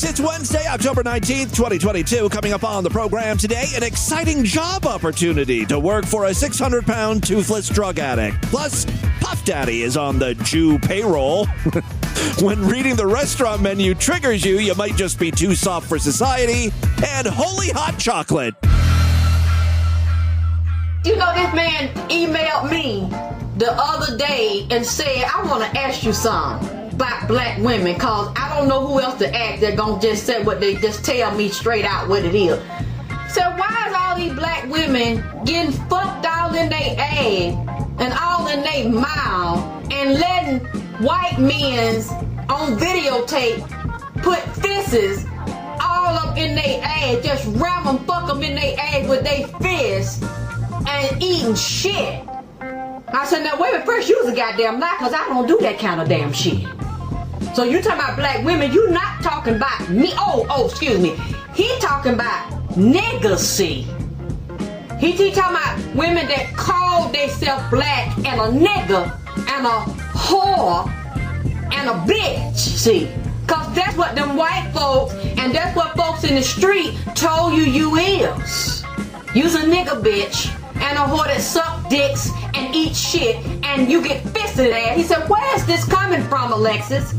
folks. It's Wednesday, October 19th, 2022. Coming up on the program today, an exciting job opportunity to work for a 600-pound toothless drug addict. Plus, Puff Daddy is on the Jew payroll. When reading the restaurant menu triggers you, you might just be too soft for society. And holy hot chocolate. You know, this man emailed me the other day and said, I want to ask you something about black women, because I don't know who else to ask. They're going to just say what they just tell me straight out what it is. So why is all these black women getting fucked all in their ass and all in their mouth and letting white men on videotape put fists all up in their ass, just ram them, fuck them in their ass with their fists and eating shit? I said, now wait a minute, first use a goddamn lie, because I don't do that kind of damn shit. So you talking about black women, you not talking about me. Oh, excuse me. He talking about niggacy. He talking about women that call themselves black and a nigga and a whore and a bitch, see. Because that's what them white folks and that's what folks in the street told you is. You's a nigga bitch and a whore that suck dicks and eat shit and you get fisted at. He said, where's this coming from, Alexis?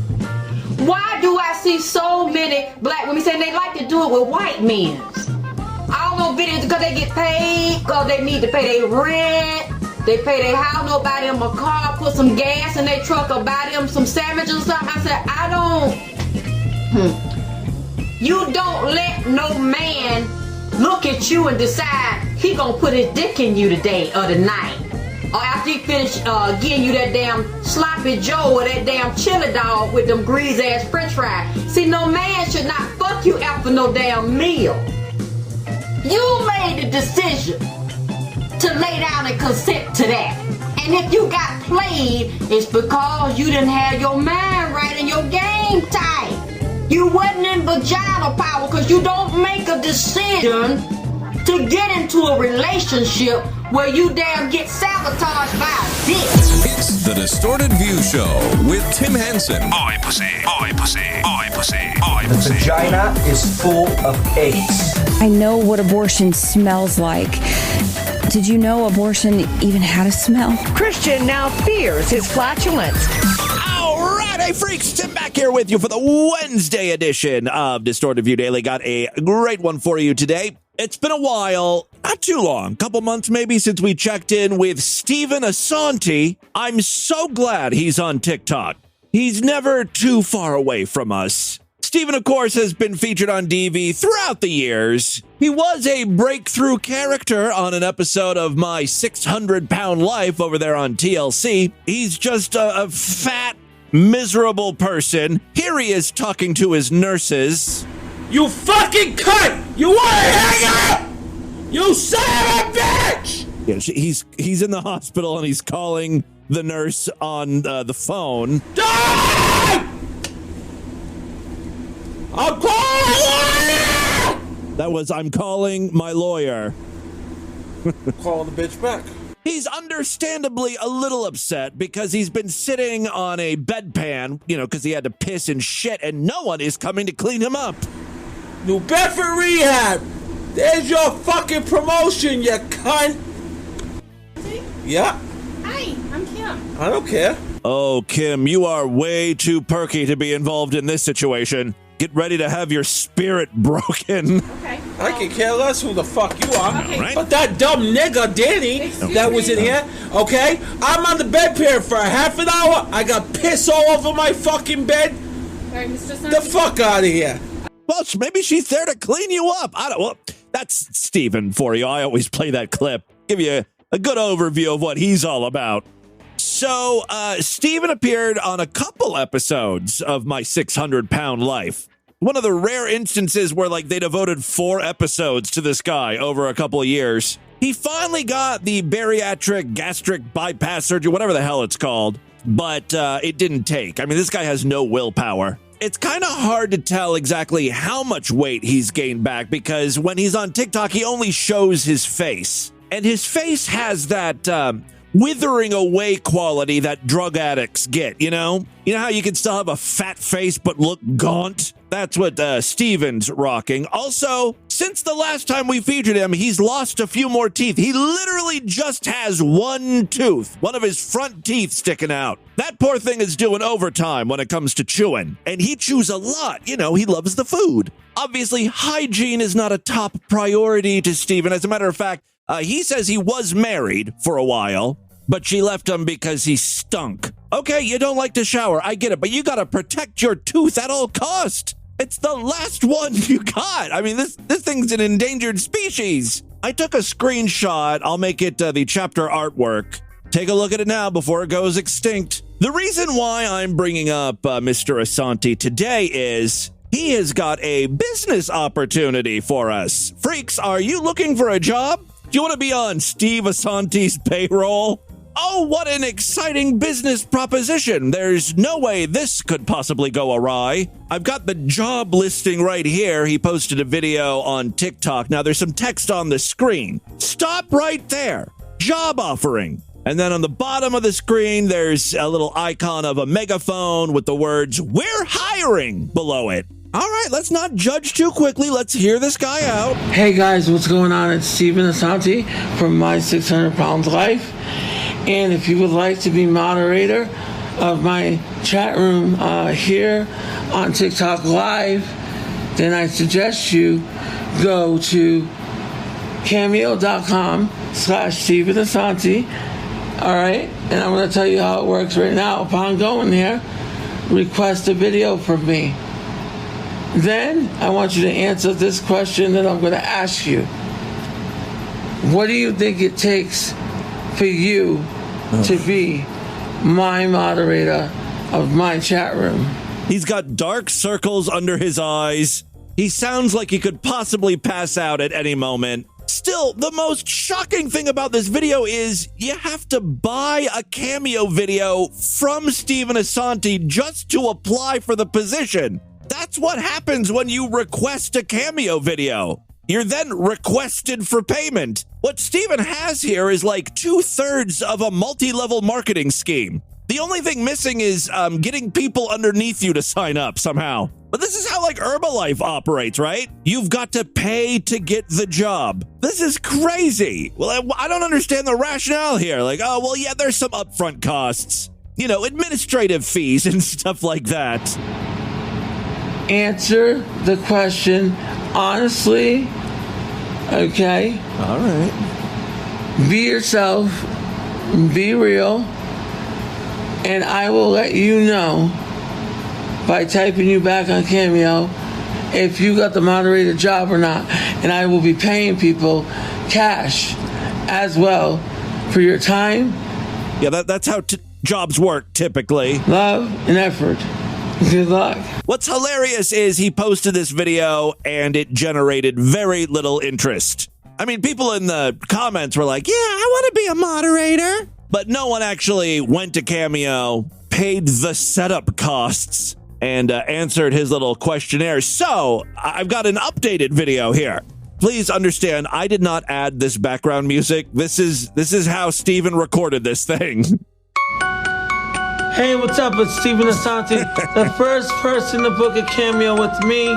Why do I see so many black women saying they like to do it with white men? All those videos because they get paid, because they need to pay their rent, they pay their house, no buy them a car, put some gas in their truck or buy them some sandwiches or something. I said, you don't let no man look at you and decide he gonna put his dick in you today or tonight. Or after he finish getting you that damn sloppy joe or that damn chili dog with them greasy ass french fries. See, no man should not fuck you after no damn meal. You made the decision to lay down and consent to that. And if you got played, it's because you didn't have your mind right and your game tight. You wasn't in vagina power because you don't make a decision to get into a relationship where you damn get sabotaged by a dick. It's the Distorted View Show with Tim Henson. Oi pussy, oi pussy, oi pussy, oi The pussy. vagina is full of eggs. I know what abortion smells like. Did you know abortion even had a smell? Christian now fears his flatulence. All right, hey freaks, Tim back here with you for the Wednesday edition of Distorted View Daily. Got a great one for you today. It's been a while, not too long, couple months maybe, since we checked in with Stephen Assanti. I'm so glad he's on TikTok. He's never too far away from us. Stephen, of course, has been featured on DV throughout the years. He was a breakthrough character on an episode of My 600-Pound Life over there on TLC. He's just a fat, miserable person. Here he is talking to his nurses. You fucking cunt! You wanna hang up? You son of a bitch! Yeah, he's in the hospital and he's calling the nurse on the phone. Die! I'm calling! That was, I'm calling my lawyer. Calling the bitch back. He's understandably a little upset because he's been sitting on a bedpan, because he had to piss and shit, and no one is coming to clean him up. New Bedford Rehab. There's your fucking promotion, you cunt. Yeah. Hi, I'm Kim. I don't care. Oh, Kim, you are way too perky to be involved in this situation. Get ready to have your spirit broken. Okay. I can care less who the fuck you are. Okay. Right? But that dumb nigga, Danny, that was in here, okay? I'm on the bedpan for a half an hour. I got piss all over my fucking bed. Sorry, Mr. Sun. The fuck out of here. Well, maybe she's there to clean you up. Well, that's Steven for you. I always play that clip. Give you a good overview of what he's all about. So, Steven appeared on a couple episodes of My 600-Pound Life. One of the rare instances where, they devoted 4 episodes to this guy over a couple of years. He finally got the bariatric gastric bypass surgery, whatever the hell it's called, but it didn't take. I mean, this guy has no willpower. It's kind of hard to tell exactly how much weight he's gained back because when he's on TikTok, he only shows his face. And his face has that withering away quality that drug addicts get, you know? You know how you can still have a fat face but look gaunt? That's what Steven's rocking. Also, since the last time we featured him, he's lost a few more teeth. He literally just has one tooth, one of his front teeth sticking out. That poor thing is doing overtime when it comes to chewing, and he chews a lot. You know, he loves the food. Obviously, hygiene is not a top priority to Steven. As a matter of fact, he says he was married for a while, but she left him because he stunk. Okay, you don't like to shower, I get it, but you gotta protect your tooth at all cost. It's the last one you got. I mean, this thing's an endangered species. I took a screenshot. I'll make it the chapter artwork. Take a look at it now before it goes extinct. The reason why I'm bringing up Mr. Assanti today is he has got a business opportunity for us. Freaks, are you looking for a job? Do you want to be on Steve Assanti's payroll? Oh, what an exciting business proposition. There's no way this could possibly go awry. I've got the job listing right here. He posted a video on TikTok. Now, there's some text on the screen. Stop right there. Job offering. And then on the bottom of the screen, there's a little icon of a megaphone with the words, "We're hiring," below it. All right, let's not judge too quickly. Let's hear this guy out. Hey guys, what's going on? It's Steven Assanti from My 600 Pounds Life. And if you would like to be moderator of my chat room here on TikTok Live, then I suggest you go to cameo.com/Steven Assanti. All right, and I'm going to tell you how it works right now. Upon going there, request a video from me. Then I want you to answer this question that I'm going to ask you. What do you think it takes for you to be my moderator of my chat room? He's got dark circles under his eyes. He sounds like he could possibly pass out at any moment. Still, the most shocking thing about this video is you have to buy a cameo video from Steven Assanti just to apply for the position. That's what happens when you request a cameo video. You're then requested for payment. What Steven has here is like 2/3 of a multi-level marketing scheme. The only thing missing is getting people underneath you to sign up somehow. But this is how like Herbalife operates, right? You've got to pay to get the job. This is crazy. Well, I don't understand the rationale here. Like, oh, well, yeah, there's some upfront costs. You know, administrative fees and stuff like that. Answer the question honestly, okay? All right. Be yourself, be real, and I will let you know by typing you back on Cameo if you got the moderator job or not, and I will be paying people cash as well for your time. Yeah, that's how jobs work typically. Love and effort. Good luck. What's hilarious is he posted this video and it generated very little interest. I mean, people in the comments were like, yeah, I want to be a moderator. But no one actually went to Cameo, paid the setup costs, and answered his little questionnaire. So I've got an updated video here. Please understand, I did not add this background music. This is how Steven recorded this thing. Hey, what's up? It's Steven Assanti, the first person to book a cameo with me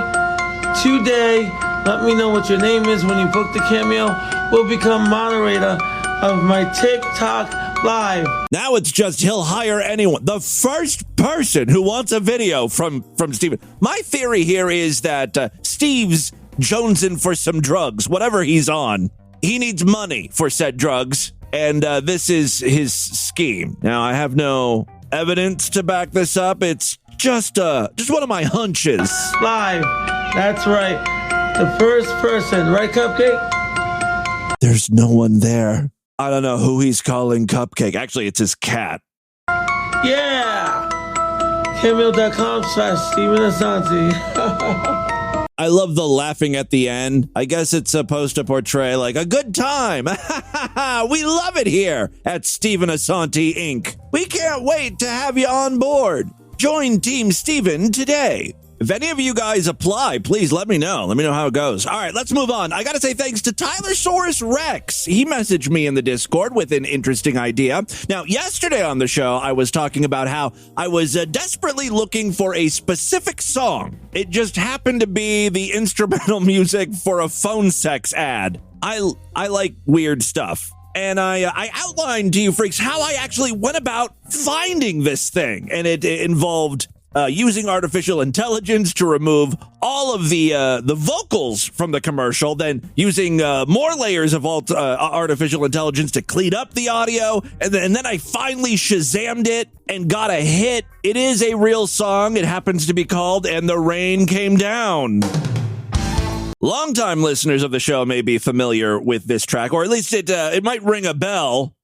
today. Let me know what your name is when you book the cameo. We'll become moderator of my TikTok Live. Now it's just he'll hire anyone. The first person who wants a video from Steven. My theory here is that Steve's jonesing for some drugs, whatever he's on. He needs money for said drugs, and this is his scheme. Now, I have no evidence to back this up. It's just one of my hunches. Live. That's right. The first person, right, Cupcake? There's no one there. I don't know who he's calling Cupcake. Actually, it's his cat. Yeah. Cameo.com/Steven Assanti. I love the laughing at the end. I guess it's supposed to portray like a good time. We love it here at Steven Assanti Inc. We can't wait to have you on board. Join Team Steven today. If any of you guys apply, please let me know. Let me know how it goes. All right, let's move on. I got to say thanks to Tylersaurus Rex. He messaged me in the Discord with an interesting idea. Now, yesterday on the show, I was talking about how I was desperately looking for a specific song. It just happened to be the instrumental music for a phone sex ad. I like weird stuff. And I outlined to you freaks how I actually went about finding this thing. And it involved using artificial intelligence to remove all of the vocals from the commercial, then using more layers of artificial intelligence to clean up the audio, and then I finally Shazammed it and got a hit. It is a real song. It happens to be called "And the Rain Came Down." Longtime listeners of the show may be familiar with this track, or at least it might ring a bell.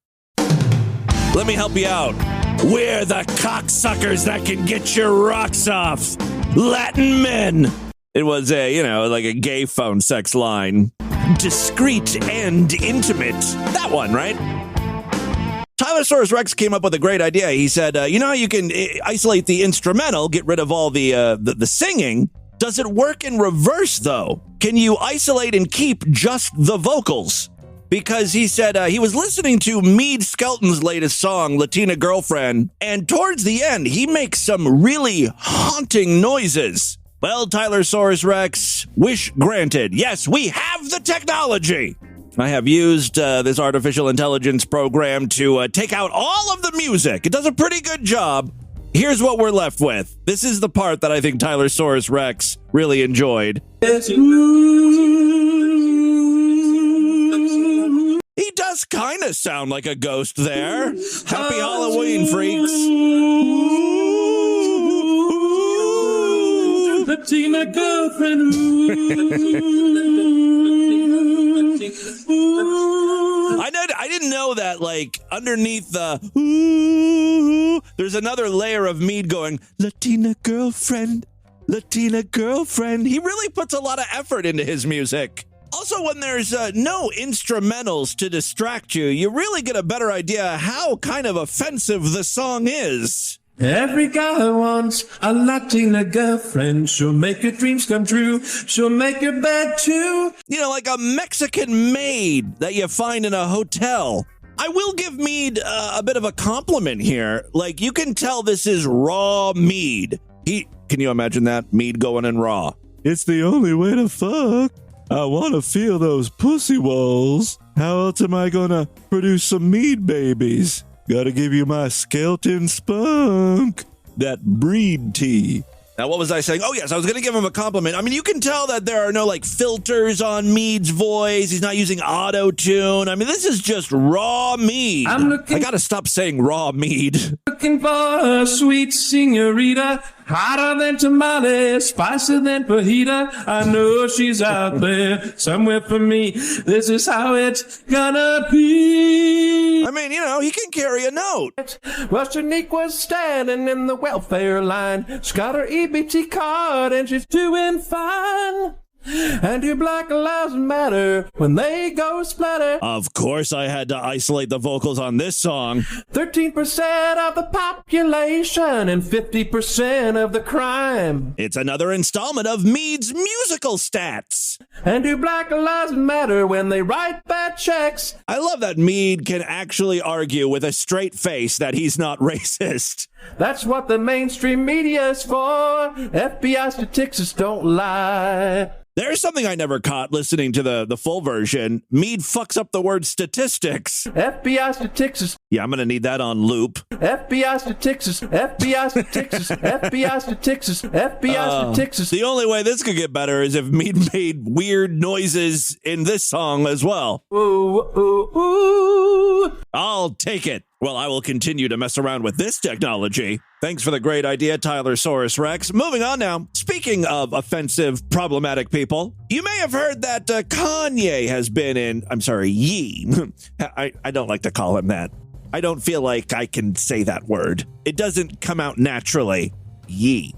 Let me help you out. We're the cocksuckers that can get your rocks off. Latin men. It was like a gay phone sex line. Discreet and intimate. That one, right? Tylersaurus Rex came up with a great idea. He said, you know how you can isolate the instrumental, get rid of all the singing? Does it work in reverse, though? Can you isolate and keep just the vocals? Because he said he was listening to Meade Skelton's latest song, Latina Girlfriend, and towards the end, he makes some really haunting noises. Well, Tylersaurus Rex, wish granted. Yes, we have the technology. I have used this artificial intelligence program to take out all of the music. It does a pretty good job. Here's what we're left with. This is the part that I think Tylersaurus Rex really enjoyed. He does kind of sound like a ghost there. Happy Halloween, freaks. Latina girlfriend. I didn't know that, like, underneath the ooh, there's another layer of Meade going, Latina girlfriend, Latina girlfriend. He really puts a lot of effort into his music. Also, when there's no instrumentals to distract you, you really get a better idea how kind of offensive the song is. Every guy wants a Latina girlfriend. She'll make your dreams come true. She'll make your bed too. You know, like a Mexican maid that you find in a hotel. I will give Meade a bit of a compliment here. Like, you can tell this is raw Meade. Can you imagine that? Meade going in raw. It's the only way to fuck. I want to feel those pussy walls. How else am I going to produce some Meade babies? Gotta give you my skeleton spunk. That breed tea. Now, what was I saying? Oh, yes, I was going to give him a compliment. I mean, you can tell that there are no, like, filters on Meade's voice. He's not using auto-tune. I mean, this is just raw Meade. I got to stop saying raw Meade. Looking for a sweet senorita, hotter than tamales, spicier than fajita. I know she's out there somewhere for me. This is how it's gonna be. I mean, you know, he can carry a note. Well, Shaniqua's standing in the welfare line. She's got her EBT card and she's doing fine. And your Black Lives Matter when they go splatter. Of course I had to isolate the vocals on this song. 13% of the population and 50% of the crime. It's another installment of Meade's musical stats. And do Black Lives Matter when they write bad checks. I love that Meade can actually argue with a straight face that he's not racist. That's what the mainstream media is for. FBI statistics don't lie. There's something I never caught listening to the full version. Meade fucks up the word statistics. FBI statistics. Yeah, I'm going to need that on loop. FBI statistics. FBI statistics. FBI statistics. FBI statistics. The only way this could get better is if Meade made weird noises in this song as well. Ooh, ooh, ooh. I'll take it. Well, I will continue to mess around with this technology. Thanks for the great idea, Tylersaurus Rex. Moving on now. Speaking of offensive, problematic people, you may have heard that Kanye has been in, Ye. I don't like to call him that. I don't feel like I can say that word. It doesn't come out naturally. Ye.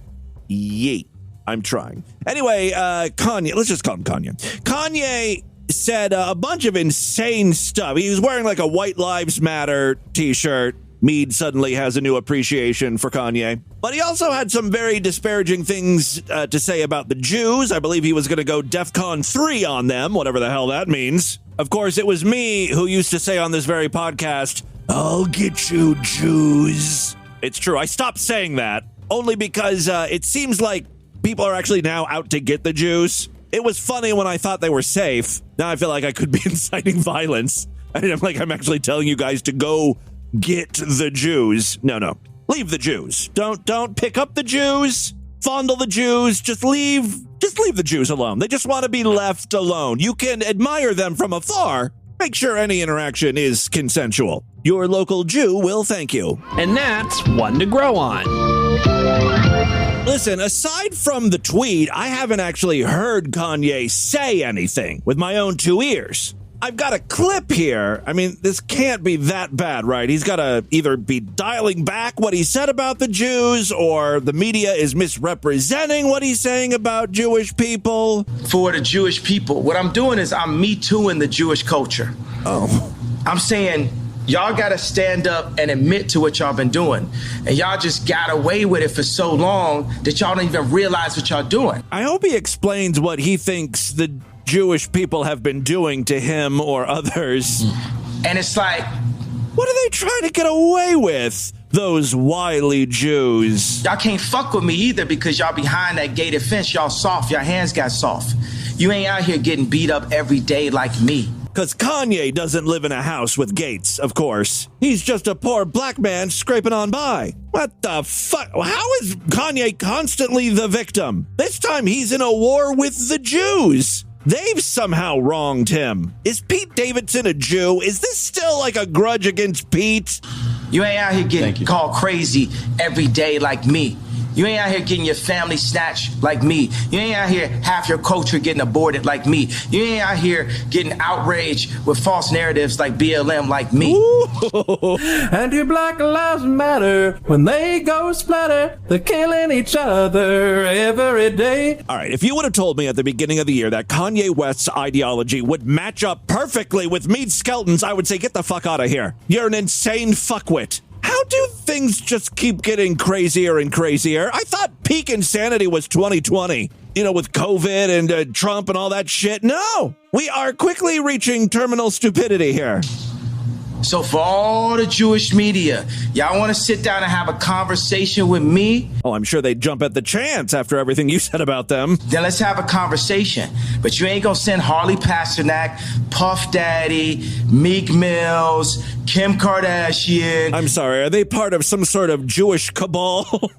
I'm trying. Anyway, Kanye, let's just call him Kanye. Kanye said a bunch of insane stuff. He was wearing like a White Lives Matter t-shirt, Meade suddenly has a new appreciation for Kanye. But he also had some very disparaging things to say about the Jews. I believe he was going to go DEFCON 3 on them, whatever the hell that means. Of course, it was me who used to say on this very podcast, "I'll get you, Jews." It's true. I stopped saying that only because it seems like people are actually now out to get the Jews. It was funny when I thought they were safe. Now I feel like I could be inciting violence. I'm actually telling you guys to go get the Jews. No. Leave the Jews. Don't pick up the Jews. Fondle the Jews. Just leave the Jews alone. They just want to be left alone. You can admire them from afar. Make sure any interaction is consensual. Your local Jew will thank you. And that's one to grow on. Listen, aside from the tweet, I haven't actually heard Kanye say anything with my own two ears. I've got a clip here. I mean, this can't be that bad, right? He's got to either be dialing back what he said about the Jews, or the media is misrepresenting what he's saying about Jewish people. For the Jewish people, what I'm doing is I'm Me Tooing the Jewish culture. Oh. I'm saying, y'all got to stand up and admit to what y'all been doing. And y'all just got away with it for so long that y'all don't even realize what y'all doing. I hope he explains what he thinks the Jewish people have been doing to him or others. And it's like, what are they trying to get away with, those wily Jews? Y'all can't fuck with me either because y'all behind that gated fence. Y'all soft. Your hands got soft. You ain't out here getting beat up every day like me. Because Kanye doesn't live in a house with gates, of course. He's just a poor black man scraping on by. What the fuck? How is Kanye constantly the victim? This time he's in a war with the Jews. They've somehow wronged him. Is Pete Davidson a Jew? Is this still like a grudge against Pete? You ain't out here getting called crazy every day like me. You ain't out here getting your family snatched like me. You ain't out here half your culture getting aborted like me. You ain't out here getting outraged with false narratives like BLM like me. And your Black Lives Matter. When they go splatter, they're killing each other every day. All right, if you would have told me at the beginning of the year that Kanye West's ideology would match up perfectly with Meade Skelton's, I would say, get the fuck out of here. You're an insane fuckwit. How do things just keep getting crazier and crazier? I thought peak insanity was 2020, with COVID and Trump and all that shit. No, we are quickly reaching terminal stupidity here. So for all the Jewish media, y'all want to sit down and have a conversation with me? Oh, I'm sure they'd jump at the chance after everything you said about them. Then let's have a conversation. But you ain't gonna send Harley Pasternak, Puff Daddy, Meek Mills, Kim Kardashian. I'm sorry, are they part of some sort of Jewish cabal?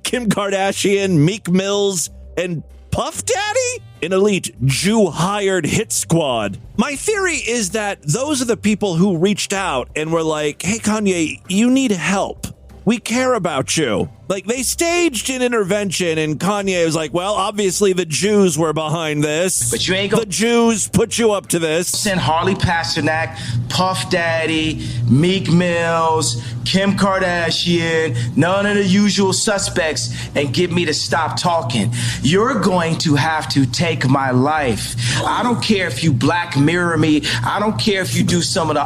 Kim Kardashian, Meek Mills, and Puff Daddy? An elite Jew-hired hit squad. My theory is that those are the people who reached out and were like, hey, Kanye, you need help. We care about you. Like, they staged an intervention, and Kanye was like, well, obviously the Jews were behind this. But you ain't gonna... The Jews put you up to this. Send Harley Pasternak, Puff Daddy, Meek Mills, Kim Kardashian, none of the usual suspects, and get me to stop talking. You're going to have to take my life. I don't care if you Black Mirror me. I don't care if you do some of the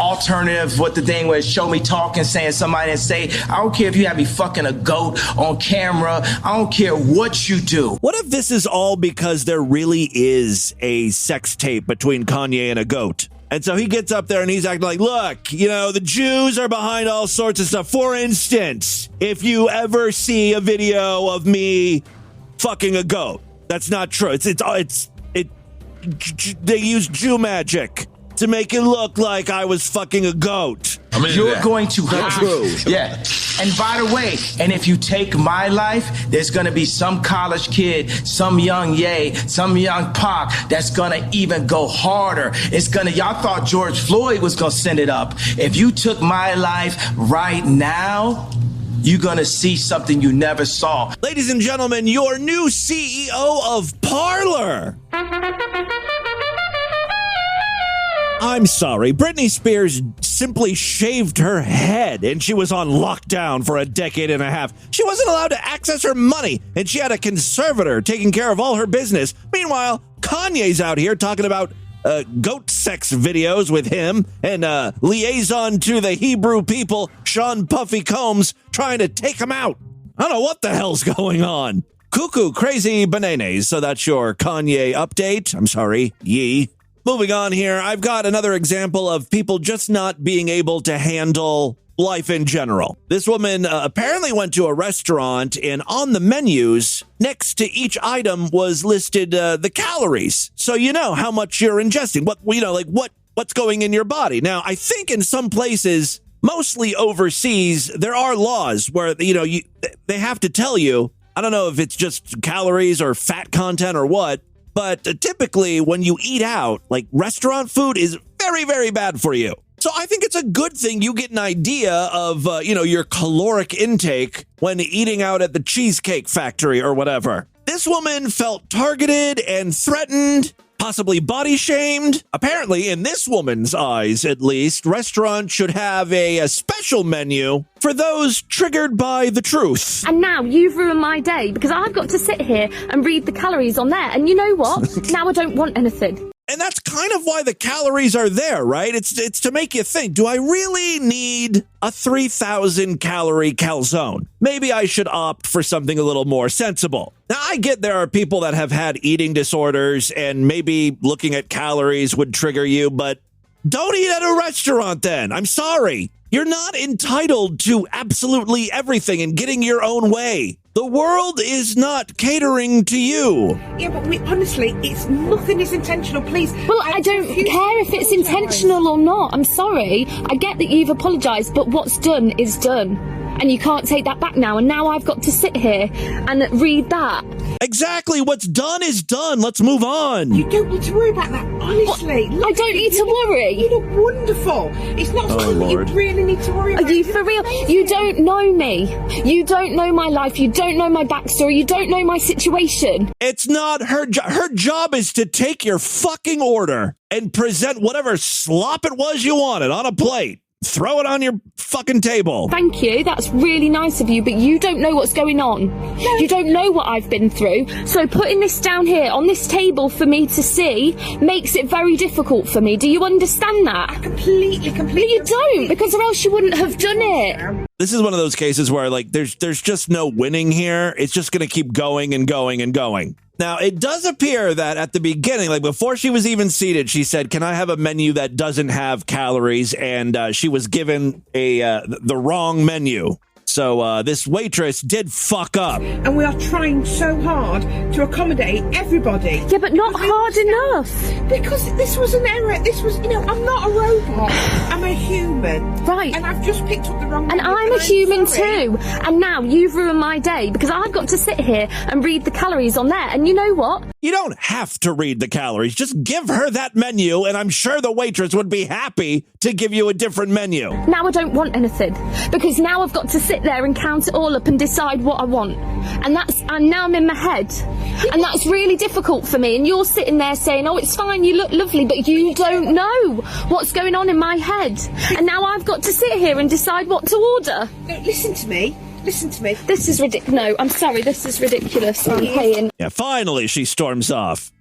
alternative, what the thing was, show me talking, saying somebody didn't say. I don't care if you have me fucking a goat on camera. I don't care what you do. What if this is all because there really is a sex tape between Kanye and a goat? And so he gets up there and he's acting like, look, the Jews are behind all sorts of stuff. For instance, if you ever see a video of me fucking a goat, that's not true. They use Jew magic to make it look like I was fucking a goat. You're going to have yeah. And by the way, and if you take my life, there's going to be some college kid, some young Ye, some young Pac that's going to even go harder. Y'all thought George Floyd was going to send it up. If you took my life right now, you're going to see something you never saw. Ladies and gentlemen, your new CEO of Parler. I'm sorry, Britney Spears simply shaved her head and she was on lockdown for a decade and a half. She wasn't allowed to access her money and she had a conservator taking care of all her business. Meanwhile, Kanye's out here talking about goat sex videos with him and liaison to the Hebrew people, Sean Puffy Combs, trying to take him out. I don't know what the hell's going on. Cuckoo crazy bananas. So that's your Kanye update. I'm sorry, Yee. Moving on here, I've got another example of people just not being able to handle life in general. This woman apparently went to a restaurant, and on the menus, next to each item was listed the calories. So you know how much you're ingesting, what's going in your body. Now, I think in some places, mostly overseas, there are laws where, they have to tell you, I don't know if it's just calories or fat content or what, but typically when you eat out, like restaurant food is very, very bad for you. So I think it's a good thing you get an idea of, your caloric intake when eating out at the Cheesecake Factory or whatever. This woman felt targeted and threatened, possibly body shamed. Apparently, in this woman's eyes, at least, restaurants should have a special menu for those triggered by the truth. And now you've ruined my day because I've got to sit here and read the calories on there. And you know what? Now I don't want anything. And that's kind of why the calories are there, right? It's to make you think, do I really need a 3,000 calorie calzone? Maybe I should opt for something a little more sensible. Now, I get there are people that have had eating disorders and maybe looking at calories would trigger you, but don't eat at a restaurant then. I'm sorry. You're not entitled to absolutely everything and getting your own way. The world is not catering to you. Yeah, but honestly, nothing is intentional, please. Well, I don't care if it's intentional or not. I'm sorry. I get that you've apologised, but what's done is done. And you can't take that back now. And now I've got to sit here and read that. Exactly. What's done is done. Let's move on. You don't need to worry about that, honestly. What? I don't need to worry. You look wonderful. It's not something that you really need to worry about. Are you for real? You don't know me. You don't know my life. You don't know my backstory. You don't know my situation. It's not her job. Her job is to take your fucking order and present whatever slop it was you wanted on a plate. Throw it on your fucking table. Thank you. That's really nice of you, but you don't know what's going on. You don't know what I've been through. So putting this down here on this table for me to see makes it very difficult for me. Do you understand that? I completely. No, you don't, because or else you wouldn't have done it. This is one of those cases where, there's just no winning here. It's just going to keep going and going and going. Now, it does appear that at the beginning, before she was even seated, she said, "Can I have a menu that doesn't have calories?" And she was given the wrong menu. So this waitress did fuck up. And we are trying so hard to accommodate everybody. Yeah, but not hard enough. Because this was an error. This was, I'm not a robot. I'm a human. Right. And I've just picked up the wrong And I'm a human too. And now you've ruined my day because I've got to sit here and read the calories on there. And you know what? You don't have to read the calories. Just give her that menu, and I'm sure the waitress would be happy to give you a different menu. Now I don't want anything because now I've got to sit there and count it all up and decide what I want. And now I'm in my head. And that's really difficult for me. And you're sitting there saying, "Oh, it's fine, you look lovely," but you don't know what's going on in my head. And now I've got to sit here and decide what to order. No, listen to me. This is ridiculous. No, I'm sorry. This is ridiculous. I'm paying. Yeah, finally, she storms off.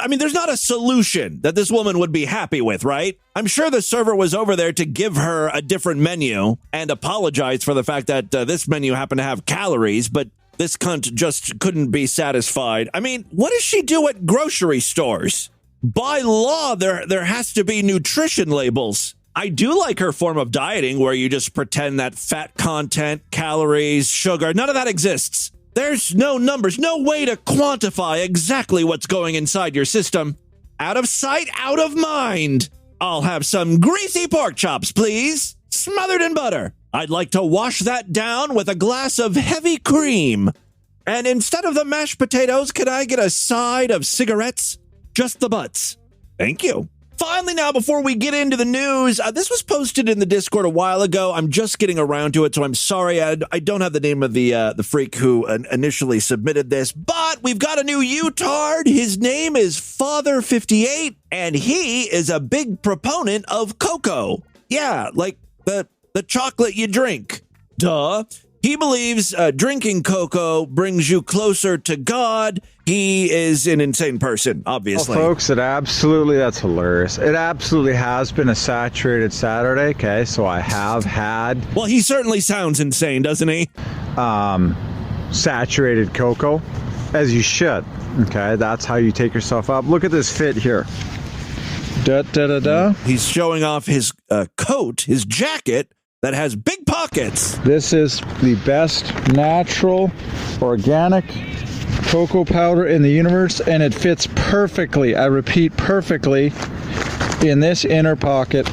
There's not a solution that this woman would be happy with, right? I'm sure the server was over there to give her a different menu and apologize for the fact that this menu happened to have calories, but this cunt just couldn't be satisfied. What does she do at grocery stores? By law, there has to be nutrition labels. I do like her form of dieting where you just pretend that fat content, calories, sugar, none of that exists. There's no numbers, no way to quantify exactly what's going inside your system. Out of sight, out of mind. I'll have some greasy pork chops, please, smothered in butter. I'd like to wash that down with a glass of heavy cream. And instead of the mashed potatoes, can I get a side of cigarettes? Just the butts. Thank you. Finally, now, before we get into the news, this was posted in the Discord a while ago. I'm just getting around to it, so I'm sorry. I don't have the name of the freak who initially submitted this, but we've got a new U-tard. His name is Father58, and he is a big proponent of cocoa. Yeah, like the chocolate you drink. Duh. He believes drinking cocoa brings you closer to God. He is an insane person, obviously. Well, folks, that's hilarious. It absolutely has been a saturated Saturday, okay? So I have had... Well, he certainly sounds insane, doesn't he? Saturated cocoa, as you should, okay? That's how you take yourself up. Look at this fit here. Da-da-da-da. He's showing off his coat, his jacket, that has big pockets. This is the best natural, organic cocoa powder in the universe, and it fits perfectly, I repeat, perfectly, in this inner pocket.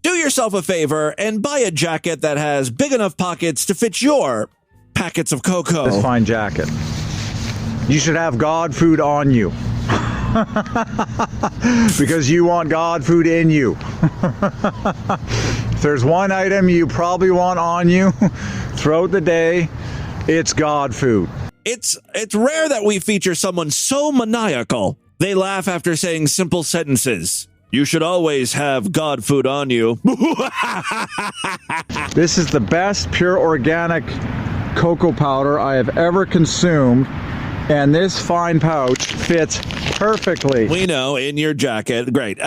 Do yourself a favor and buy a jacket that has big enough pockets to fit your packets of cocoa. This fine jacket. You should have God food on you. Because you want God food in you. If there's one item you probably want on you throughout the day, it's God food. It's rare that we feature someone so maniacal. They laugh after saying simple sentences. You should always have God food on you. This is the best pure organic cocoa powder I have ever consumed, and this fine pouch fits perfectly. We know, in your jacket. Great.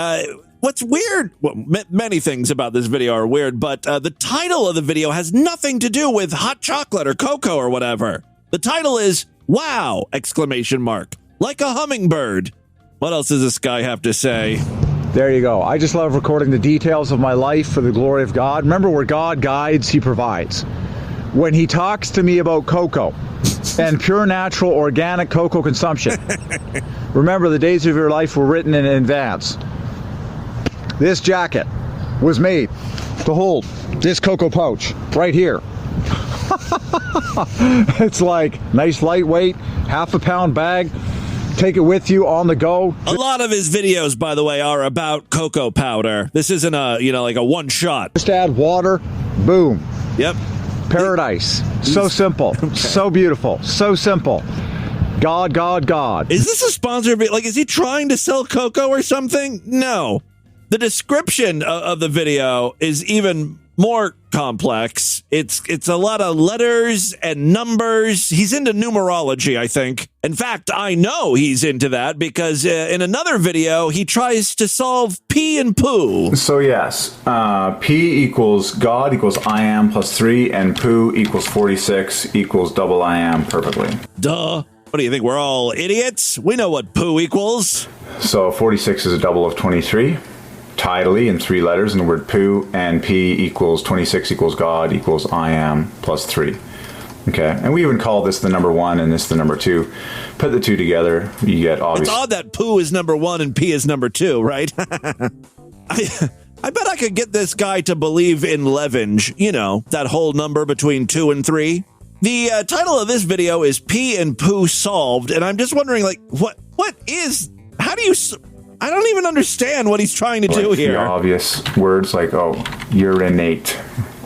What's weird, well, many things about this video are weird, but the title of the video has nothing to do with hot chocolate or cocoa or whatever. The title is, wow, exclamation mark, like a hummingbird. What else does this guy have to say? There you go. I just love recording the details of my life for the glory of God. Remember, where God guides, he provides. When he talks to me about cocoa and pure natural organic cocoa consumption, remember, the days of your life were written in advance. This jacket was made to hold this cocoa pouch right here. It's like nice lightweight, half a pound bag. Take it with you on the go. A lot of his videos, by the way, are about cocoa powder. This isn't like a one shot. Just add water, boom. Yep. Paradise. So simple. Okay. So beautiful. So simple. God, God, God. Is this a sponsor video? Like, is he trying to sell cocoa or something? No. The description of the video is even more complex. It's a lot of letters and numbers. He's into numerology, I think. In fact, I know he's into that because in another video, he tries to solve P and poo. So yes, P equals God equals I am plus 3, and poo equals 46 equals double I am perfectly. Duh. What do you think? We're all idiots? We know what poo equals. So 46 is a double of 23. Tidally in 3 letters in the word poo, and P equals 26 equals God equals I am plus 3. Okay, and we even call this the number 1 and this the number 2. Put the 2 together, you get obvious. It's odd that poo is number 1 and P is number 2, right? I bet I could get this guy to believe in Levenge, you know, that whole number between 2 and 3. The title of this video is P and Poo Solved, and I'm just wondering, like, how do you... I don't even understand what he's trying to do here. The obvious words like, oh, urinate.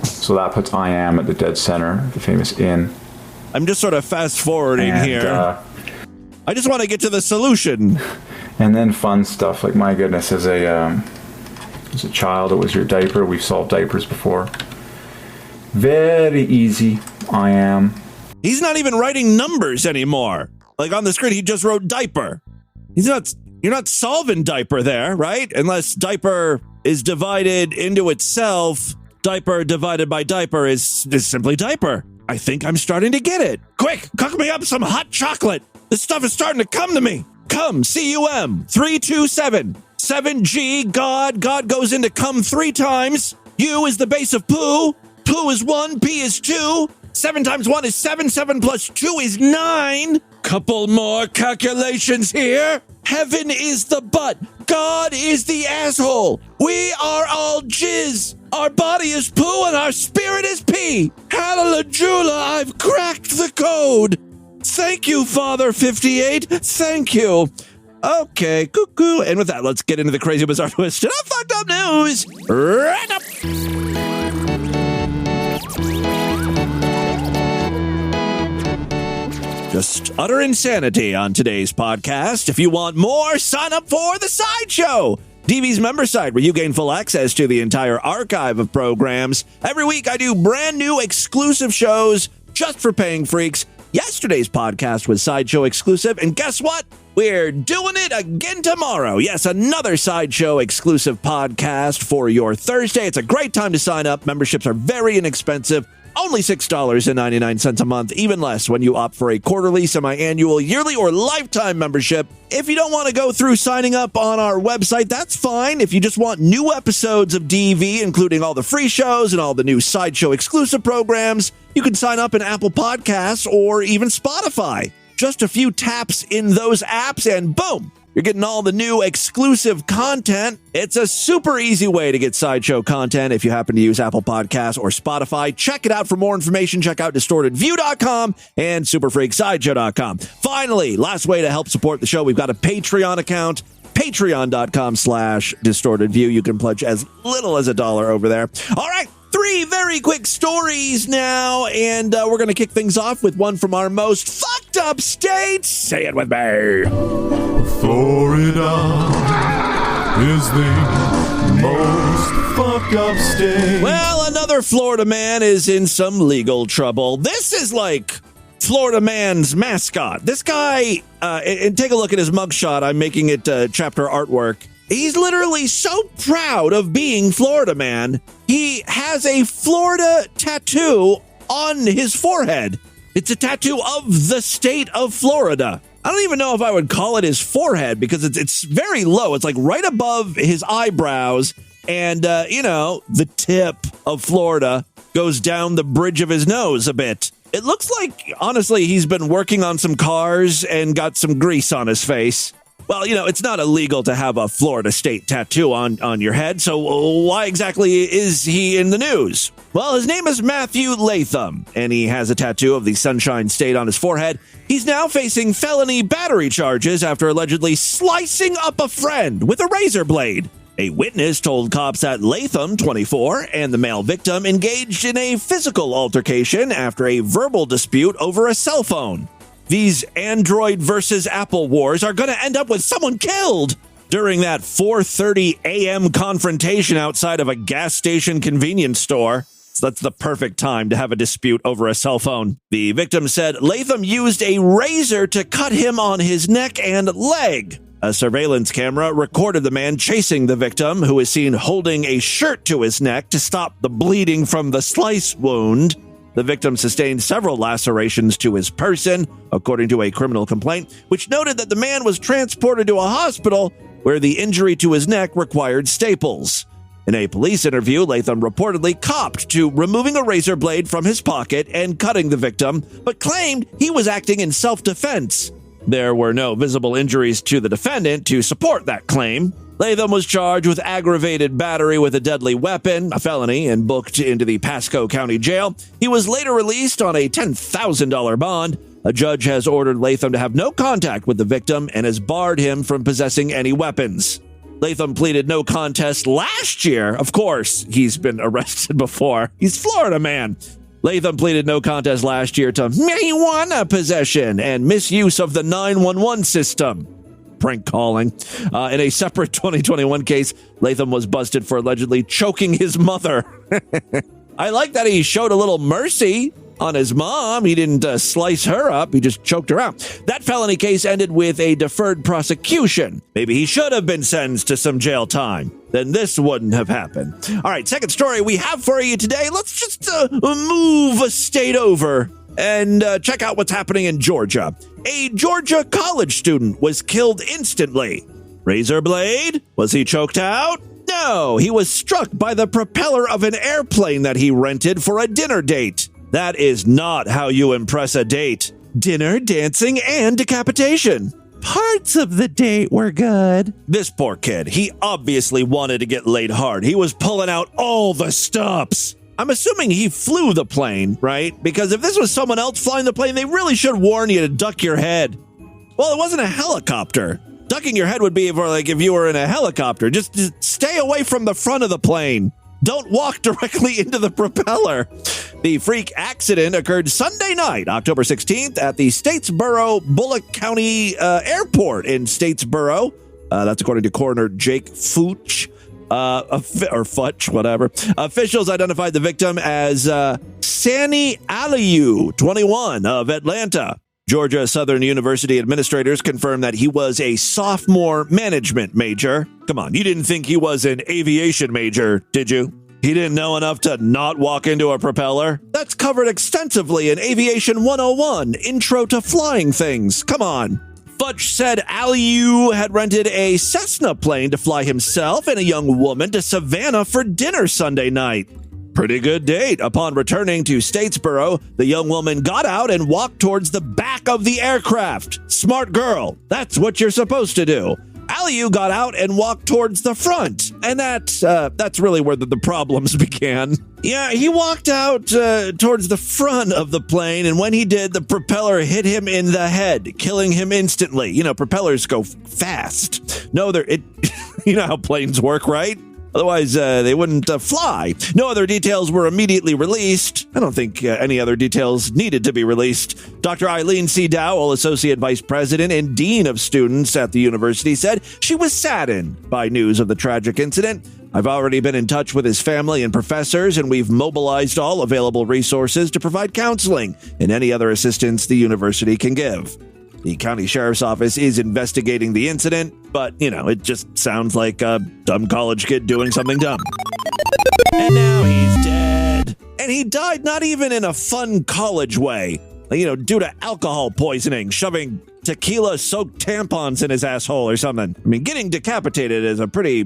So that puts I am at the dead center, the famous in. I'm just sort of fast forwarding here. I just want to get to the solution. And then fun stuff like, my goodness, as a child, it was your diaper. We've solved diapers before. Very easy, I am. He's not even writing numbers anymore. Like on the screen, he just wrote diaper. You're not solving diaper there, right? Unless diaper is divided into itself. Diaper divided by diaper is simply diaper. I think I'm starting to get it. Quick, cook me up some hot chocolate. This stuff is starting to come to me. Come, C-U-M, 327. 7G, God. God goes into come 3 times. U is the base of poo. Poo is 1, P is 2. 7 times 1 is 7. 7 plus 2 is 9. Couple more calculations here. Heaven is the butt. God is the asshole. We are all jizz. Our body is poo and our spirit is pee. Hallelujah, I've cracked the code. Thank you, Father 58. Thank you. Okay, cuckoo. And with that, let's get into the crazy, bizarre, twisted up, fucked up news. Right up. Just utter insanity on today's podcast. If you want more, sign up for the Sideshow, DV's member site, where you gain full access to the entire archive of programs. Every week, I do brand new exclusive shows just for paying freaks. Yesterday's podcast was Sideshow exclusive, and guess what? We're doing it again tomorrow. Yes, another Sideshow exclusive podcast for your Thursday. It's a great time to sign up. Memberships are very inexpensive. Only $6.99 a month, even less when you opt for a quarterly, semi-annual, yearly, or lifetime membership. If you don't want to go through signing up on our website, that's fine. If you just want new episodes of DV, including all the free shows and all the new Sideshow exclusive programs, you can sign up in Apple Podcasts or even Spotify. Just a few taps in those apps and boom, you're getting all the new exclusive content. It's a super easy way to get Sideshow content if you happen to use Apple Podcasts or Spotify. Check it out for more information. Check out DistortedView.com and SuperFreakSideshow.com. Finally, last way to help support the show, we've got a Patreon account. Patreon.com/DistortedView. You can pledge as little as $1 over there. All right. 3 very quick stories now, and we're going to kick things off with one from our most fucked up state. Say it with me. Florida is the most fucked up state. Well, another Florida man is in some legal trouble. This is like Florida man's mascot. This guy, and take a look at his mugshot. I'm making it chapter artwork. He's literally so proud of being Florida man. He has a Florida tattoo on his forehead. It's a tattoo of the state of Florida. I don't even know if I would call it his forehead because it's very low. It's like right above his eyebrows. And, the tip of Florida goes down the bridge of his nose a bit. It looks like, honestly, he's been working on some cars and got some grease on his face. Well, it's not illegal to have a Florida state tattoo on your head, so why exactly is he in the news? Well, his name is Matthew Latham, and he has a tattoo of the Sunshine State on his forehead. He's now facing felony battery charges after allegedly slicing up a friend with a razor blade. A witness told cops that Latham, 24, and the male victim engaged in a physical altercation after a verbal dispute over a cell phone. These Android versus Apple wars are going to end up with someone killed during that 4:30 a.m. confrontation outside of a gas station convenience store. So that's the perfect time to have a dispute over a cell phone. The victim said Latham used a razor to cut him on his neck and leg. A surveillance camera recorded the man chasing the victim, who is seen holding a shirt to his neck to stop the bleeding from the slice wound. The victim sustained several lacerations to his person, according to a criminal complaint, which noted that the man was transported to a hospital where the injury to his neck required staples. In a police interview, Latham reportedly copped to removing a razor blade from his pocket and cutting the victim, but claimed he was acting in self-defense. There were no visible injuries to the defendant to support that claim. Latham was charged with aggravated battery with a deadly weapon, a felony, and booked into the Pasco County Jail. He was later released on a $10,000 bond. A judge has ordered Latham to have no contact with the victim and has barred him from possessing any weapons. Latham pleaded no contest last year. Of course, he's been arrested before. He's Florida man. Latham pleaded no contest last year to marijuana possession and misuse of the 911 system. Prank calling. In a separate 2021 case, Latham was busted for allegedly choking his mother. I like that he showed a little mercy on his mom. He didn't slice her up. He just choked her out. That felony case ended with a deferred prosecution. Maybe he should have been sentenced to some jail time. Then this wouldn't have happened. All right, second story we have for you today. Let's just move a state over and check out what's happening in Georgia. A Georgia college student was killed instantly. Razor blade? Was he choked out? No, he was struck by the propeller of an airplane that he rented for a dinner date. That is not how you impress a date. Dinner, dancing, and decapitation. Parts of the date were good. This poor kid, he obviously wanted to get laid hard. He was pulling out all the stops. I'm assuming he flew the plane, right? Because if this was someone else flying the plane, they really should warn you to duck your head. Well, it wasn't a helicopter. Ducking your head would be for like if you were in a helicopter. Just stay away from the front of the plane. Don't walk directly into the propeller. The freak accident occurred Sunday night, October 16th, at the Statesboro Bullock County Airport in Statesboro. That's according to Coroner Jake Fooch. or Futch, whatever. Officials identified the victim as Sani Aliyu, 21, of Atlanta. Georgia Southern University administrators confirmed that he was a sophomore management major. Come on, you didn't think he was an aviation major, did you? He didn't know enough to not walk into a propeller? That's covered extensively in Aviation 101, Intro to Flying Things. Come on. Futch said Aliyu had rented a Cessna plane to fly himself and a young woman to Savannah for dinner Sunday night. Pretty good date. Upon returning to Statesboro, the young woman got out and walked towards the back of the aircraft. Smart girl. That's what you're supposed to do. Aliyu got out and walked towards the front, and that's really where the problems began. Yeah, he walked out towards the front of the plane, and when he did, the propeller hit him in the head, killing him instantly. You know, propellers go fast. No, you know how planes work, right? Otherwise, they wouldn't fly. No other details were immediately released. I don't think any other details needed to be released. Dr. Eileen C. Dowell, Associate Vice President and Dean of Students at the university, said she was saddened by news of the tragic incident. I've already been in touch with his family and professors, and we've mobilized all available resources to provide counseling and any other assistance the university can give. The county sheriff's office is investigating the incident, but, you know, it just sounds like a dumb college kid doing something dumb. And now he's dead. And he died not even in a fun college way, you know, due to alcohol poisoning, shoving tequila-soaked tampons in his asshole or something. I mean, getting decapitated is a pretty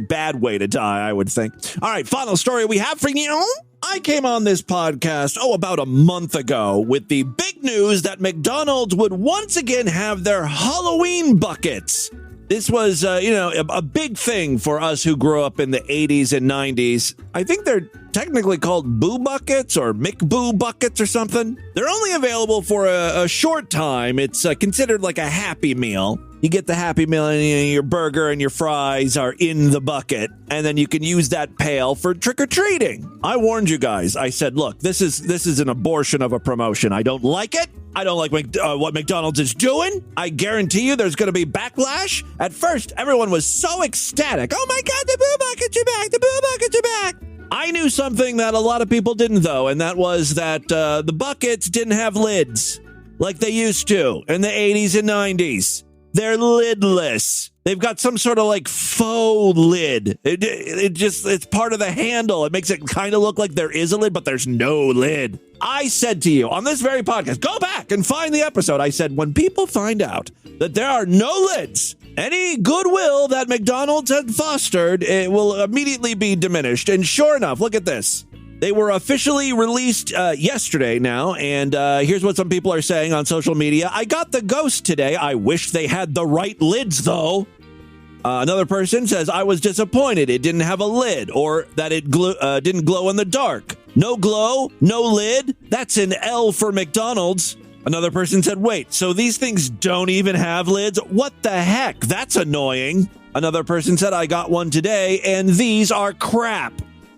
bad way to die, I would think. All right, final story we have for you. I came on this podcast, about a month ago, with the big news that McDonald's would once again have their Halloween buckets. This was, a big thing for us who grew up in the 80s and 90s. I think they're technically called Boo Buckets or McBoo Buckets or something. They're only available for a short time. It's considered like a Happy Meal. You get the Happy Meal and your burger and your fries are in the bucket, and then you can use that pail for trick-or-treating. I warned you guys. I said, look, this is an abortion of a promotion. I don't like it. I don't like what McDonald's is doing. I guarantee you there's going to be backlash. At first, everyone was so ecstatic. Oh my God, the Boo Buckets are back. The Boo Buckets are back. I knew something that a lot of people didn't, though, and that was that the buckets didn't have lids like they used to in the 80s and 90s. They're lidless. They've got some sort of like faux lid. It's part of the handle. It makes it kind of look like there is a lid, but there's no lid. I said to you on this very podcast, go back and find the episode. I said, when people find out that there are no lids, any goodwill that McDonald's had fostered, it will immediately be diminished. And sure enough, look at this. They were officially released yesterday now, and here's what some people are saying on social media. I got the ghost today. I wish they had the right lids, though. Another person says, I was disappointed it didn't have a lid, or that it didn't glow in the dark. No glow, no lid. That's an L for McDonald's. Another person said, wait, so these things don't even have lids? What the heck? That's annoying. Another person said, I got one today, and these are crap.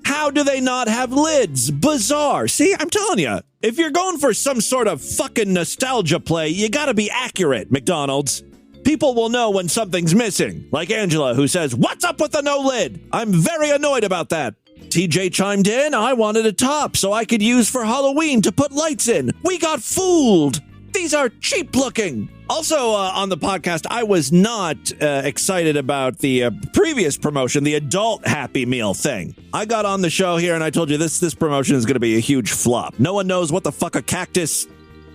How do they not have lids? Bizarre. See, I'm telling you, if you're going for some sort of fucking nostalgia play, you gotta be accurate, McDonald's. People will know when something's missing. Like Angela, who says, what's up with the no lid? I'm very annoyed about that. TJ chimed in, I wanted a top so I could use for Halloween to put lights in. We got fooled. These are cheap looking. Also on the podcast, I was not excited about the previous promotion, the adult Happy Meal thing. I got on the show here and I told you this promotion is going to be a huge flop. No one knows what the fuck a cactus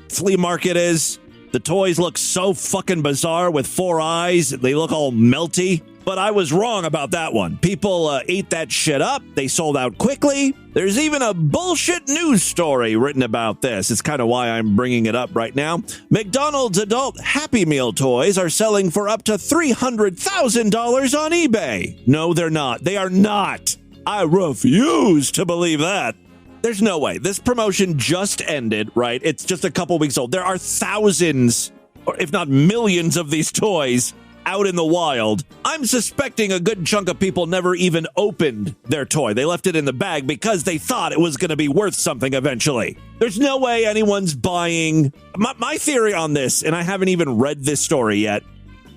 flea market is. The toys look so fucking bizarre with 4 eyes. They look all melty. But I was wrong about that one. People ate that shit up. They sold out quickly. There's even a bullshit news story written about this. It's kind of why I'm bringing it up right now. McDonald's adult Happy Meal toys are selling for up to $300,000 on eBay. No, they're not. They are not. I refuse to believe that. There's no way. This promotion just ended, right? It's just a couple weeks old. There are thousands, or if not millions of these toys out in the wild. I'm suspecting a good chunk of people never even opened their toy. They left it in the bag because they thought it was going to be worth something eventually. There's no way anyone's buying. My theory on this, and I haven't even read this story yet,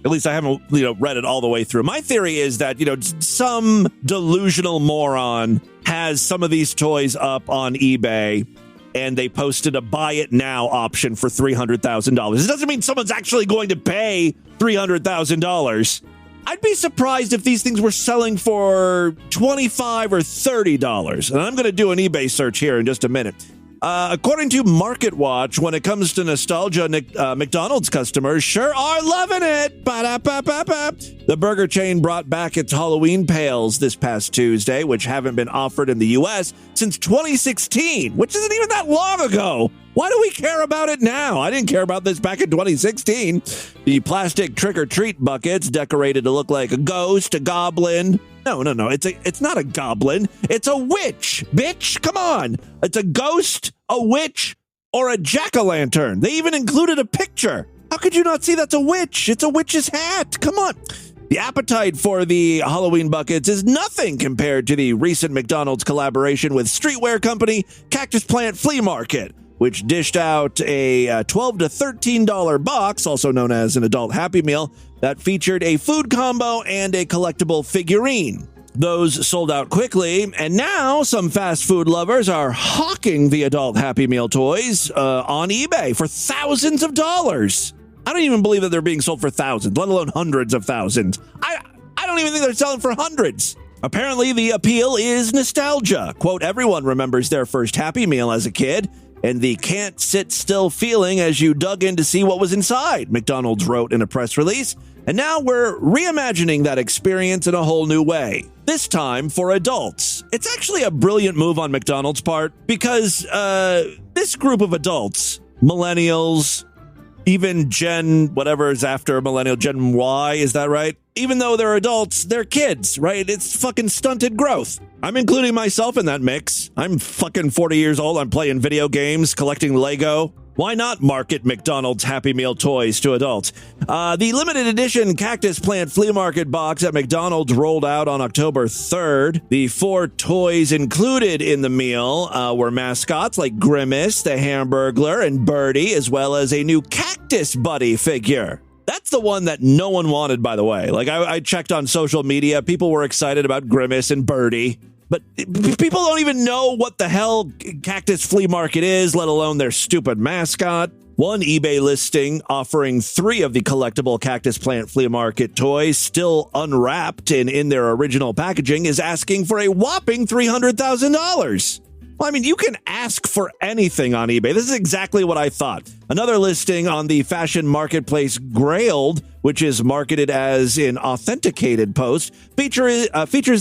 At least I haven't, read it all the way through. My theory is that, some delusional moron has some of these toys up on eBay and they posted a buy it now option for $300,000. It doesn't mean someone's actually going to pay $300,000. I'd be surprised if these things were selling for $25 or $30. And I'm going to do an eBay search here in just a minute. According to Market Watch, when it comes to nostalgia, McDonald's customers sure are loving it. Ba-da-ba-ba-ba. The burger chain brought back its Halloween pails this past Tuesday, which haven't been offered in the U.S. since 2016, which isn't even that long ago. Why do we care about it now? I didn't care about this back in 2016. The plastic trick-or-treat buckets decorated to look like a ghost, a goblin. No. It's not a goblin. It's a witch. Bitch, come on. It's a ghost, a witch, or a jack-o'-lantern. They even included a picture. How could you not see that's a witch? It's a witch's hat. Come on. The appetite for the Halloween buckets is nothing compared to the recent McDonald's collaboration with streetwear company Cactus Plant Flea Market, which dished out a $12 to $13 box, also known as an adult Happy Meal, that featured a food combo and a collectible figurine. Those sold out quickly, and now some fast food lovers are hawking the adult Happy Meal toys on eBay for thousands of dollars. I don't even believe that they're being sold for thousands, let alone hundreds of thousands. I don't even think they're selling for hundreds. Apparently, the appeal is nostalgia. Quote, everyone remembers their first Happy Meal as a kid, and the can't sit still feeling as you dug in to see what was inside, McDonald's wrote in a press release. And now we're reimagining that experience in a whole new way, this time for adults. It's actually a brilliant move on McDonald's part because this group of adults, millennials, even Gen, whatever is after a millennial, Gen Y, is that right? Even though they're adults, they're kids, right? It's fucking stunted growth. I'm including myself in that mix. I'm fucking 40 years old. I'm playing video games, collecting Lego. Why not market McDonald's Happy Meal toys to adults? The limited edition Cactus Plant Flea Market box at McDonald's rolled out on October 3rd. The 4 toys included in the meal were mascots like Grimace, the Hamburglar, and Birdie, as well as a new Cactus Buddy figure. That's the one that no one wanted, by the way. Like, I checked on social media. People were excited about Grimace and Birdie. But people don't even know what the hell Cactus Flea Market is, let alone their stupid mascot. One eBay listing offering 3 of the collectible Cactus Plant Flea Market toys still unwrapped and in their original packaging is asking for a whopping $300,000. Well, I mean, you can ask for anything on eBay. This is exactly what I thought. Another listing on the fashion marketplace Grailed, which is marketed as an authenticated post, features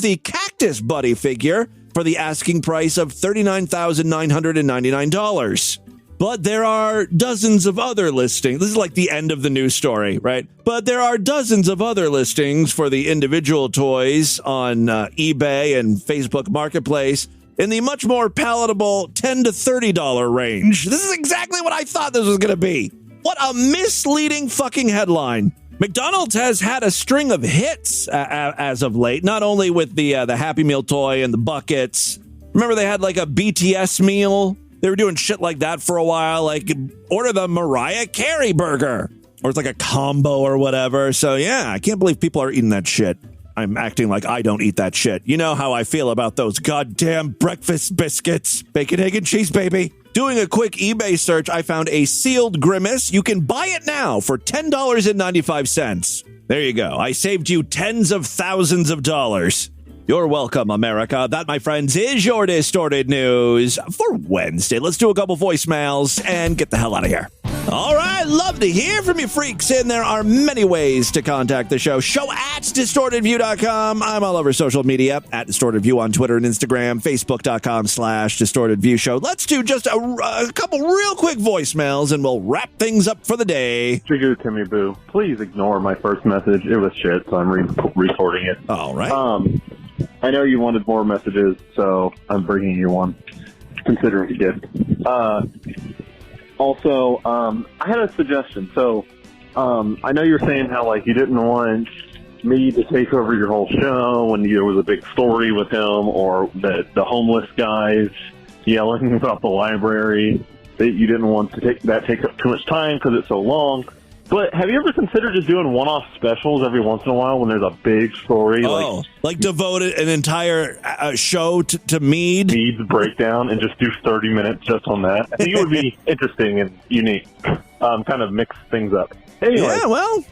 the Cactus Buddy figure for the asking price of $39,999. But there are dozens of other listings. This is like the end of the news story, right? But there are dozens of other listings for the individual toys on eBay and Facebook Marketplace in the much more palatable $10 to $30 range. This is exactly what I thought this was going to be. What a misleading fucking headline. McDonald's has had a string of hits as of late, not only with the Happy Meal toy and the buckets. Remember they had like a BTS meal? They were doing shit like that for a while, like order the Mariah Carey burger. Or it's like a combo or whatever. So yeah, I can't believe people are eating that shit. I'm acting like I don't eat that shit. You know how I feel about those goddamn breakfast biscuits. Bacon, egg, and cheese, baby. Doing a quick eBay search, I found a sealed Grimace. You can buy it now for $10.95. There you go. I saved you tens of thousands of dollars. You're welcome, America. That, my friends, is your Distorted News for Wednesday. Let's do a couple voicemails and get the hell out of here. All right, love to hear from you freaks, and there are many ways to contact the show. Show at DistortedView.com. I'm all over social media, at DistortedView on Twitter and Instagram, Facebook.com/DistortedViewShow. Let's do just a couple real quick voicemails, and we'll wrap things up for the day. Trigger Timmy Boo, please ignore my first message. It was shit, so I'm recording it. All right. I know you wanted more messages, so I'm bringing you one, considering you did. Also, I had a suggestion. So, I know you're saying how, like, you didn't want me to take over your whole show when there was a big story with him, or the homeless guys yelling about the library, that you didn't want to take up too much time because it's so long. But have you ever considered just doing one-off specials every once in a while when there's a big story? Like devoted an entire show to Meade? Meade's breakdown and just do 30 minutes just on that. I think it would be interesting and unique. Kind of mix things up. Anyway, yeah, well,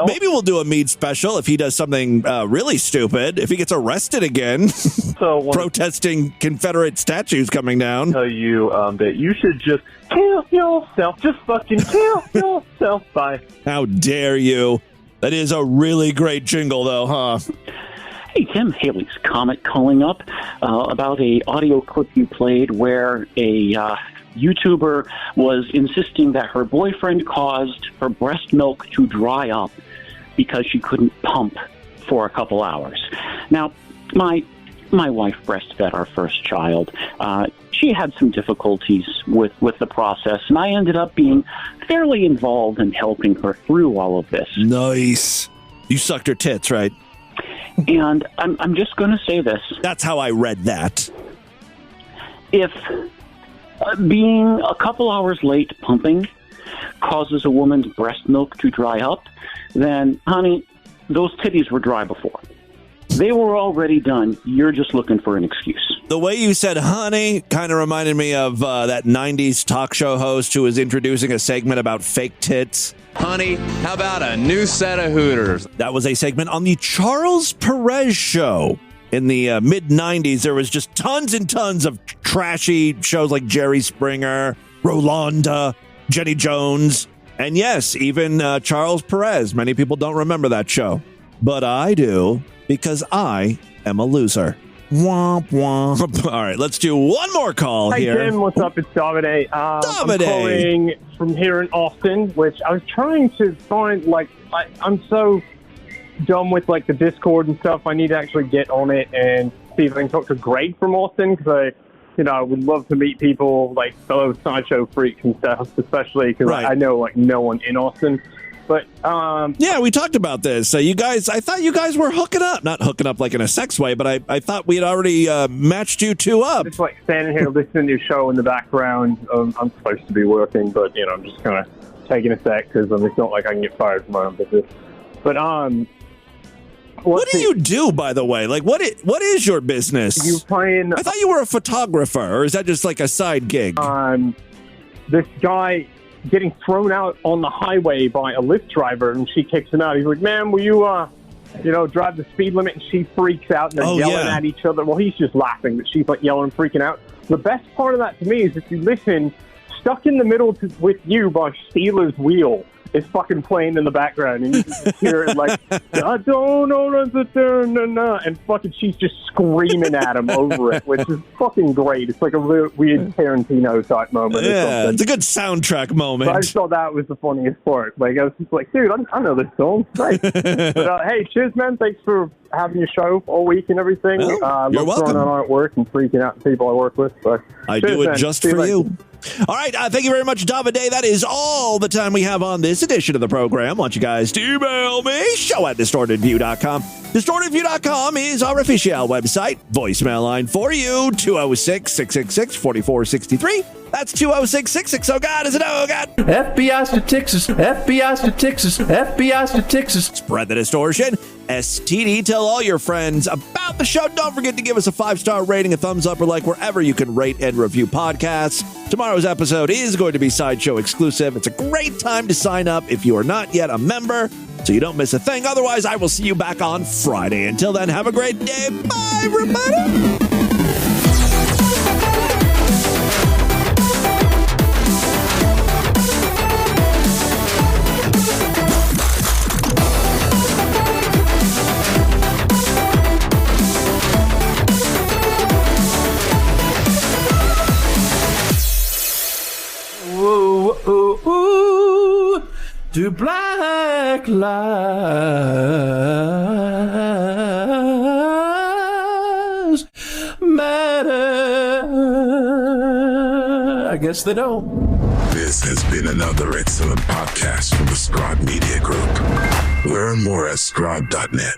maybe we'll do a Meade special if he does something really stupid. If he gets arrested again, protesting Confederate statues coming down. Tell you that you should just kill yourself. Just fucking kill yourself. Bye. How dare you? That is a really great jingle, though, huh? Hey, Tim, Haley's Comet calling up about a audio clip you played where a YouTuber was insisting that her boyfriend caused her breast milk to dry up because she couldn't pump for a couple hours. Now, my wife breastfed our first child. She had some difficulties with the process, and I ended up being fairly involved in helping her through all of this. Nice. You sucked her tits, right? And I'm just going to say this. That's how I read that. If being a couple hours late pumping causes a woman's breast milk to dry up, then, honey, those titties were dry before. They were already done. You're just looking for an excuse. The way you said honey kind of reminded me of that 90s talk show host who was introducing a segment about fake tits. Honey, how about a new set of Hooters? That was a segment on the Charles Perez show. In the mid-90s, there was just tons and tons of trashy shows like Jerry Springer, Rolanda, Jenny Jones, and yes, even Charles Perez. Many people don't remember that show. But I do, because I am a loser. Womp, womp. All right, let's do one more call here. Hey, Tim, what's up? It's Davide. I'm calling from here in Austin, which I was trying to find, I'm so done with the Discord and stuff. I need to actually get on it and see if I can talk to Greg from Austin, because I would love to meet people like fellow Sideshow freaks and stuff, especially because I know no one in Austin. But yeah, we talked about this. You guys, I thought you guys were hooking up, not hooking up like in a sex way, but I thought we had already matched you two up. Just standing here listening to your show in the background. I'm supposed to be working, but I'm just kind of taking a sec because it's not like I can get fired from my own business. But what do you do, by the way? What is your business? You playing? I thought you were a photographer, or is that just like a side gig? This guy getting thrown out on the highway by a Lyft driver, and she kicks him out. He's like, "Man, will you, drive the speed limit?" And she freaks out, and they're yelling at each other. Well, he's just laughing, but she's yelling and freaking out. The best part of that to me is if you listen, "Stuck in the Middle with You" by Steelers Wheel is fucking playing in the background, and you can just hear it I don't know, and fucking she's just screaming at him over it, which is fucking great. It's like a weird Tarantino type moment. Yeah, it's a good soundtrack moment. But I just thought that was the funniest part. I was just like, dude, I know this song. Right. But hey, cheers, man. Thanks for having your show all week and everything. You're welcome. Going on at work and freaking out the people I work with. So, I do it just for you. All right, thank you very much, Davide. That is all the time we have on this edition of the program. I want you guys to email me, show@distortedview.com. Distortedview.com is our official website. Voicemail line for you, 206-666-4463. That's 206-660. Oh, God, is it? Oh, God. FBI's to Texas. FBI's to Texas. FBI's to Texas. Spread the distortion. STD. Tell all your friends about the show. Don't forget to give us a 5-star rating, a thumbs up, or wherever you can rate and review podcasts. Tomorrow's episode is going to be Sideshow exclusive. It's a great time to sign up if you are not yet a member, so you don't miss a thing. Otherwise, I will see you back on Friday. Until then, have a great day. Bye, everybody. Do black lives matter? I guess they don't. This has been another excellent podcast from the Scribe Media Group. Learn more at scribe.net.